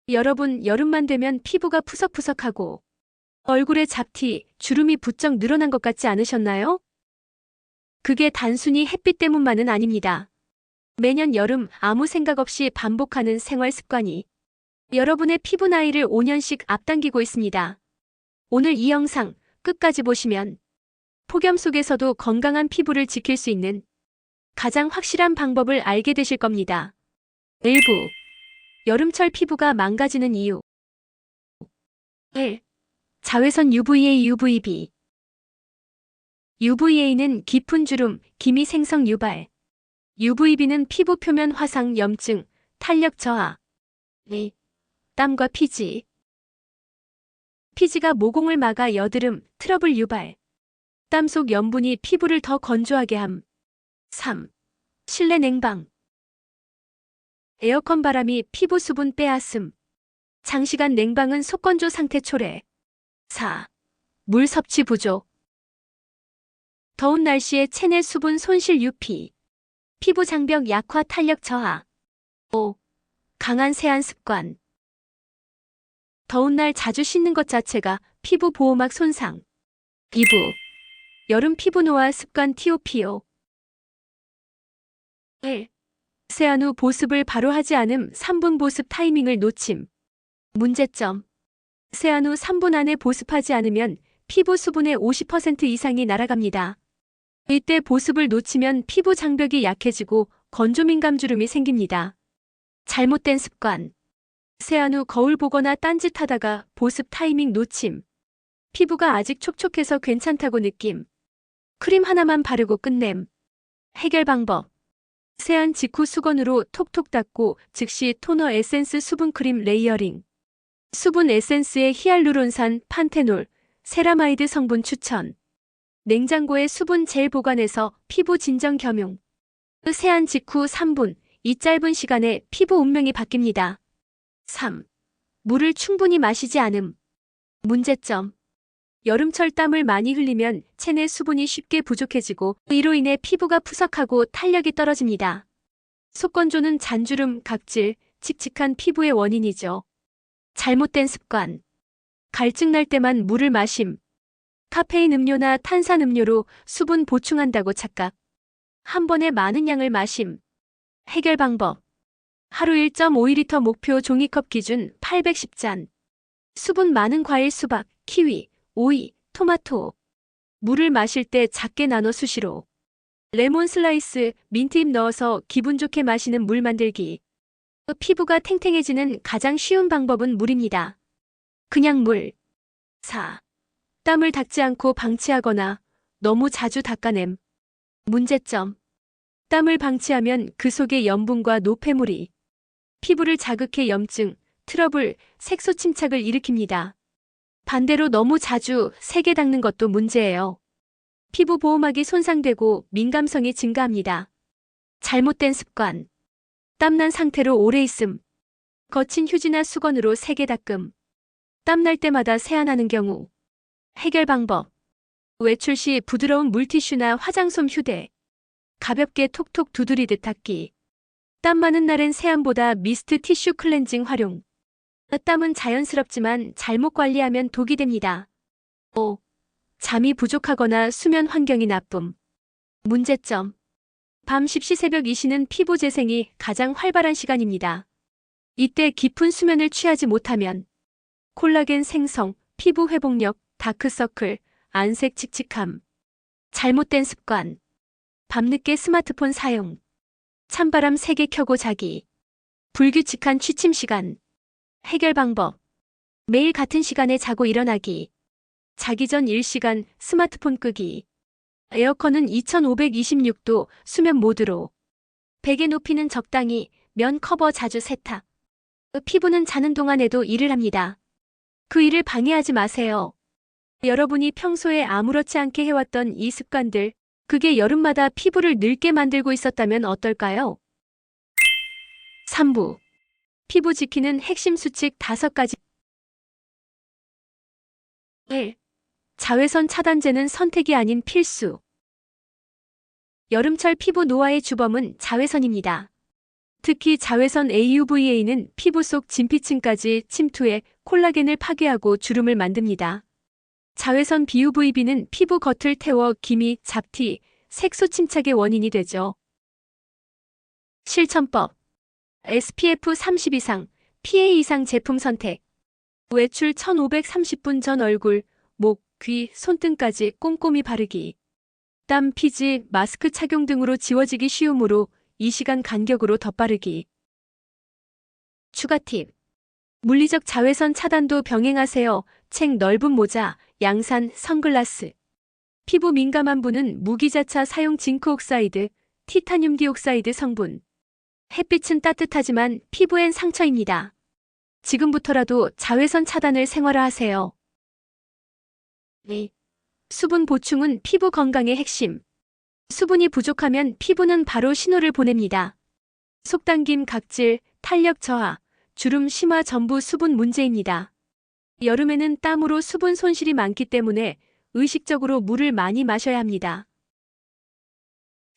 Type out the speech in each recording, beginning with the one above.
여러분, 여름만 되면 피부가 푸석푸석하고 얼굴에 잡티, 주름이 부쩍 늘어난 것 같지 않으셨나요? 그게 단순히 햇빛 때문만은 아닙니다. 매년 여름 아무 생각 없이 반복하는 생활 습관이 여러분의 피부 나이를 5년씩 앞당기고 있습니다. 오늘 이 영상 끝까지 보시면 폭염 속에서도 건강한 피부를 지킬 수 있는 가장 확실한 방법을 알게 되실 겁니다. 일부 여름철 피부가 망가지는 이유 1. 자외선 UVA, UVB. UVA는 깊은 주름, 기미 생성 유발. UVB는 피부 표면 화상, 염증, 탄력 저하. 2. 땀과 피지. 피지가 모공을 막아 여드름, 트러블 유발. 땀 속 염분이 피부를 더 건조하게 함. 3. 실내 냉방. 에어컨 바람이 피부 수분 빼앗음. 장시간 냉방은 속건조 상태 초래. 4. 물 섭취 부족. 더운 날씨에 체내 수분 손실 유피. 피부 장벽 약화 탄력 저하. 5. 강한 세안 습관. 더운 날 자주 씻는 것 자체가 피부 보호막 손상. 2부 여름 피부 노화 습관 TOPO. 1. 세안 후 보습을 바로 하지 않음. 3분 보습 타이밍을 놓침. 문제점. 세안 후 3분 안에 보습하지 않으면 피부 수분의 50% 이상이 날아갑니다. 이때 보습을 놓치면 피부 장벽이 약해지고 건조민감 주름이 생깁니다. 잘못된 습관. 세안 후 거울 보거나 딴짓하다가 보습 타이밍 놓침. 피부가 아직 촉촉해서 괜찮다고 느낌. 크림 하나만 바르고 끝냄. 해결 방법. 세안 직후 수건으로 톡톡 닦고 즉시 토너 에센스 수분크림 레이어링. 수분 에센스에 히알루론산, 판테놀, 세라마이드 성분 추천. 냉장고에 수분 젤 보관해서 피부 진정 겸용. 세안 직후 3분, 이 짧은 시간에 피부 운명이 바뀝니다. 3. 물을 충분히 마시지 않음. 문제점. 여름철 땀을 많이 흘리면 체내 수분이 쉽게 부족해지고 이로 인해 피부가 푸석하고 탄력이 떨어집니다. 속건조는 잔주름, 각질, 칙칙한 피부의 원인이죠. 잘못된 습관. 갈증 날 때만 물을 마심. 카페인 음료나 탄산 음료로 수분 보충한다고 착각. 한 번에 많은 양을 마심. 해결 방법. 하루 1.5리터 목표 종이컵 기준 810잔. 수분 많은 과일 수박, 키위, 오이, 토마토. 물을 마실 때 작게 나눠 수시로. 레몬 슬라이스, 민트잎 넣어서 기분 좋게 마시는 물 만들기. 피부가 탱탱해지는 가장 쉬운 방법은 물입니다. 그냥 물. 4. 땀을 닦지 않고 방치하거나 너무 자주 닦아냄. 문제점. 땀을 방치하면 그 속에 염분과 노폐물이 피부를 자극해 염증, 트러블, 색소 침착을 일으킵니다. 반대로 너무 자주 세게 닦는 것도 문제예요. 피부 보호막이 손상되고 민감성이 증가합니다. 잘못된 습관. 땀난 상태로 오래 있음. 거친 휴지나 수건으로 세게 닦음. 땀날 때마다 세안하는 경우. 해결 방법. 외출 시 부드러운 물티슈나 화장솜 휴대. 가볍게 톡톡 두드리듯 닦기. 땀 많은 날엔 세안보다 미스트 티슈 클렌징 활용. 땀은 자연스럽지만 잘못 관리하면 독이 됩니다. 5. 잠이 부족하거나 수면 환경이 나쁨. 문제점. 밤 10시 새벽 2시는 피부 재생이 가장 활발한 시간입니다. 이때 깊은 수면을 취하지 못하면 콜라겐 생성, 피부 회복력, 다크서클, 안색 칙칙함. 잘못된 습관. 밤늦게 스마트폰 사용. 찬바람 세게 켜고 자기. 불규칙한 취침 시간. 해결 방법. 매일 같은 시간에 자고 일어나기. 자기 전 1시간 스마트폰 끄기. 에어컨은 2526도 수면 모드로. 베개 높이는 적당히, 면 커버 자주 세탁. 피부는 자는 동안에도 일을 합니다. 그 일을 방해하지 마세요. 여러분이 평소에 아무렇지 않게 해왔던 이 습관들, 그게 여름마다 피부를 늙게 만들고 있었다면 어떨까요? 3부 피부 지키는 핵심 수칙 5가지. 1. 자외선 차단제는 선택이 아닌 필수. 여름철 피부 노화의 주범은 자외선입니다. 특히 자외선 UVA는 피부 속 진피층까지 침투해 콜라겐을 파괴하고 주름을 만듭니다. 자외선 BUVB는 피부 겉을 태워 기미, 잡티, 색소 침착의 원인이 되죠. 실천법. SPF 30 이상, PA 이상 제품 선택. 외출 1530분 전 얼굴, 목, 귀, 손등까지 꼼꼼히 바르기. 땀, 피지, 마스크 착용 등으로 지워지기 쉬우므로 이 시간 간격으로 덧바르기. 추가 팁. 물리적 자외선 차단도 병행하세요. 책 넓은 모자, 양산, 선글라스. 피부 민감한 분은 무기자차 사용 징크옥사이드, 티타늄 디옥사이드 성분. 햇빛은 따뜻하지만 피부엔 상처입니다. 지금부터라도 자외선 차단을 생활화하세요. 네. 수분 보충은 피부 건강의 핵심. 수분이 부족하면 피부는 바로 신호를 보냅니다. 속당김, 각질, 탄력 저하, 주름 심화 전부 수분 문제입니다. 여름에는 땀으로 수분 손실이 많기 때문에 의식적으로 물을 많이 마셔야 합니다.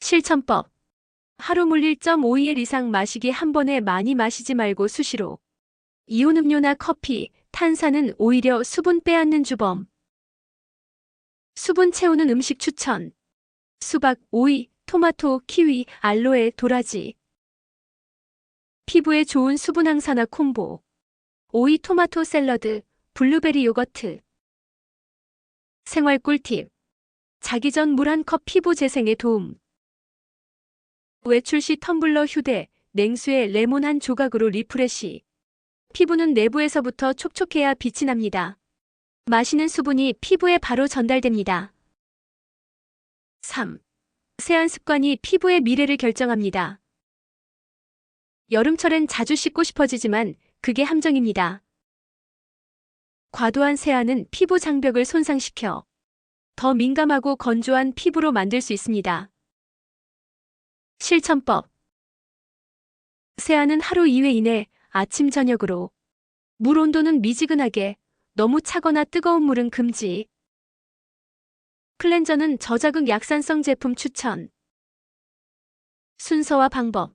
실천법. 하루 물 1.5ml 이상 마시기 한 번에 많이 마시지 말고 수시로. 이온 음료나 커피, 탄산은 오히려 수분 빼앗는 주범. 수분 채우는 음식 추천. 수박, 오이, 토마토, 키위, 알로에, 도라지. 피부에 좋은 수분 항산화 콤보. 오이 토마토 샐러드, 블루베리 요거트. 생활 꿀팁. 자기 전 물 한 컵 피부 재생에 도움. 외출 시 텀블러 휴대, 냉수에 레몬 한 조각으로 리프레시. 피부는 내부에서부터 촉촉해야 빛이 납니다. 마시는 수분이 피부에 바로 전달됩니다. 3. 세안 습관이 피부의 미래를 결정합니다. 여름철엔 자주 씻고 싶어지지만 그게 함정입니다. 과도한 세안은 피부 장벽을 손상시켜 더 민감하고 건조한 피부로 만들 수 있습니다. 실천법. 세안은 하루 2회 이내 아침 저녁으로. 물 온도는 미지근하게, 너무 차거나 뜨거운 물은 금지. 클렌저는 저자극 약산성 제품 추천. 순서와 방법.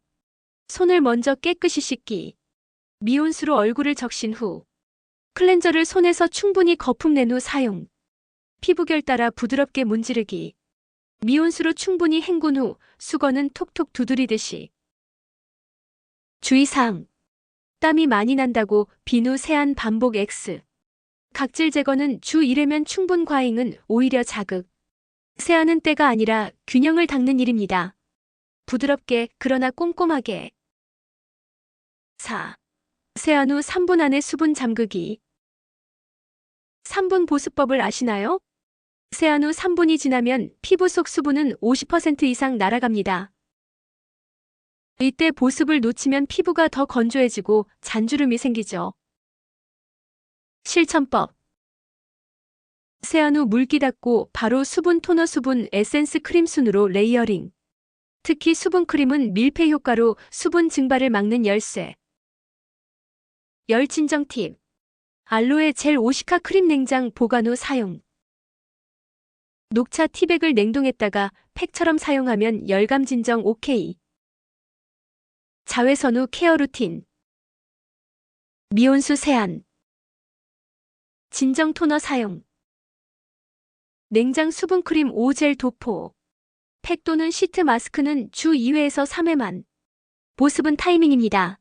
손을 먼저 깨끗이 씻기. 미온수로 얼굴을 적신 후 클렌저를 손에서 충분히 거품 낸 후 사용. 피부결 따라 부드럽게 문지르기. 미온수로 충분히 헹군 후 수건은 톡톡 두드리듯이. 주의사항. 땀이 많이 난다고 비누 세안 반복 X. 각질 제거는 주 1회면 충분, 과잉은 오히려 자극. 세안은 때가 아니라 균형을 닦는 일입니다. 부드럽게 그러나 꼼꼼하게. 4. 세안 후 3분 안에 수분 잠그기. 3분 보습법을 아시나요? 세안 후 3분이 지나면 피부 속 수분은 50% 이상 날아갑니다. 이때 보습을 놓치면 피부가 더 건조해지고 잔주름이 생기죠. 실천법. 세안 후 물기 닦고 바로 수분 토너, 수분 에센스 크림 순으로 레이어링. 특히 수분 크림은 밀폐 효과로 수분 증발을 막는 열쇠. 열 진정 팁. 알로에 젤 오시카 크림 냉장 보관 후 사용. 녹차 티백을 냉동했다가 팩처럼 사용하면 열감 진정 OK. 자외선 후 케어 루틴. 미온수 세안. 진정 토너 사용. 냉장 수분크림 5젤 도포. 팩 또는 시트 마스크는 주 2회에서 3회만. 보습은 타이밍입니다.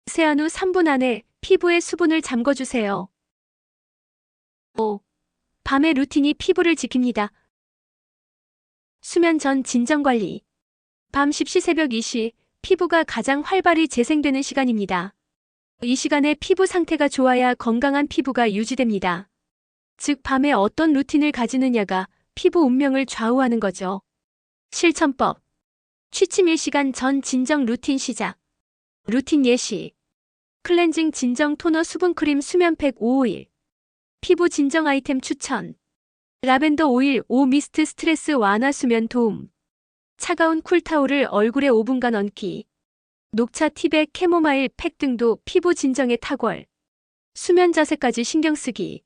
세안 후 3분 안에 피부에 수분을 잠궈주세요. 5. 밤의 루틴이 피부를 지킵니다. 수면 전 진정관리. 밤 10시 새벽 2시, 피부가 가장 활발히 재생되는 시간입니다. 이 시간에 피부 상태가 좋아야 건강한 피부가 유지됩니다. 즉 밤에 어떤 루틴을 가지느냐가 피부 운명을 좌우하는 거죠. 실천법. 취침 1시간 전 진정 루틴 시작. 루틴 예시. 클렌징 진정 토너 수분크림 수면팩 5호일. 피부 진정 아이템 추천. 라벤더 오일 5 미스트 스트레스 완화 수면 도움. 차가운 쿨타올을 얼굴에 5분간 얹기. 녹차 티백 캐모마일 팩 등도 피부 진정에 탁월. 수면 자세까지 신경 쓰기.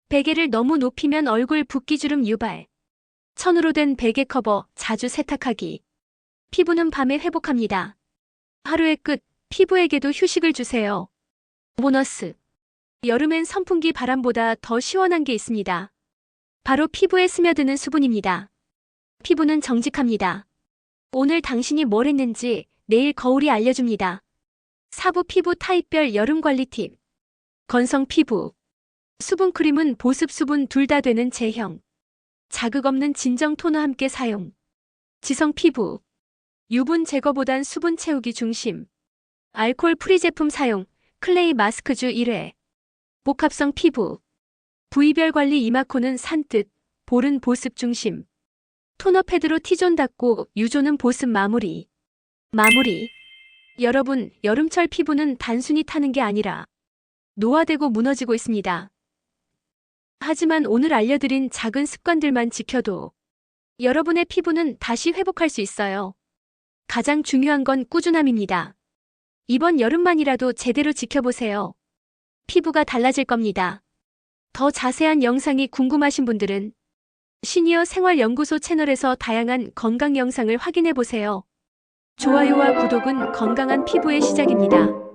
베개를 너무 높이면 얼굴 붓기 주름 유발. 천으로 된 베개 커버 자주 세탁하기. 피부는 밤에 회복합니다. 하루의 끝, 피부에게도 휴식을 주세요. 보너스. 여름엔 선풍기 바람보다 더 시원한 게 있습니다. 바로 피부에 스며드는 수분입니다. 피부는 정직합니다. 오늘 당신이 뭘 했는지 내일 거울이 알려줍니다. 사부 피부 타입별 여름 관리 팁. 건성 피부. 수분 크림은 보습 수분 둘 다 되는 제형. 자극 없는 진정 토너 함께 사용. 지성 피부. 유분 제거보단 수분 채우기 중심. 알코올 프리 제품 사용. 클레이 마스크주 1회. 복합성 피부. 부위별 관리 이마코는 산뜻. 볼은 보습 중심. 토너 패드로 T존 닦고 U존은 보습 마무리. 여러분, 여름철 피부는 단순히 타는 게 아니라 노화되고 무너지고 있습니다. 하지만 오늘 알려드린 작은 습관들만 지켜도 여러분의 피부는 다시 회복할 수 있어요. 가장 중요한 건 꾸준함입니다. 이번 여름만이라도 제대로 지켜보세요. 피부가 달라질 겁니다. 더 자세한 영상이 궁금하신 분들은 시니어 생활연구소 채널에서 다양한 건강 영상을 확인해 보세요. 좋아요와 구독은 건강한 피부의 시작입니다.